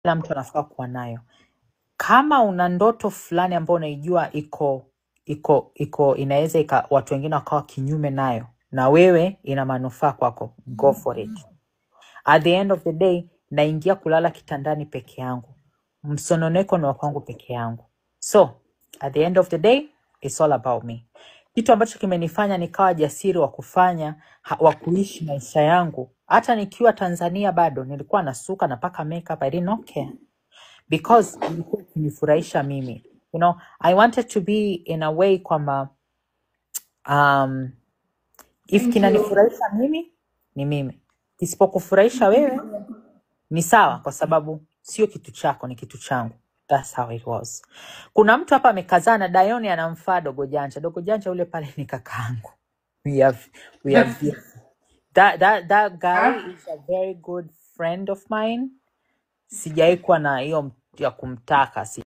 kila mtu anafaa kuwa nayo. Kama una ndoto fulani ambayo unaijua iko inaweza watu wengine wakawa kinyume nayo, na wewe ina manufaa kwako, go for it. At the end of the day, naingia kulala kitandani peke yangu. Msononeko ni wa kwangu peke yangu. So, at the end of the day, it's all about me. Kitu ambacho kimenifanya nikawa jasiri wa kuishi maisha yangu. Hata nikiwa Tanzania bado, nilikuwa nasuka napaka makeup, I did not care. Because ilikuwa kunifurahisha mimi. You know, I wanted to be in a way kwamba if kinanifurahisha mimi, ni mimi. Isipokufurahisha wewe, ni sawa, kwa sababu sio kitu chako, ni kitu changu. That's how it was. Kuna mtu hapa amekazana, Dayoni anamfaa Dogo Janja. Dogo Janja ule pale ni kakaangu. We have that guy is a very good friend of mine. Sijawahi kuwa na hiyo ya kumtaka.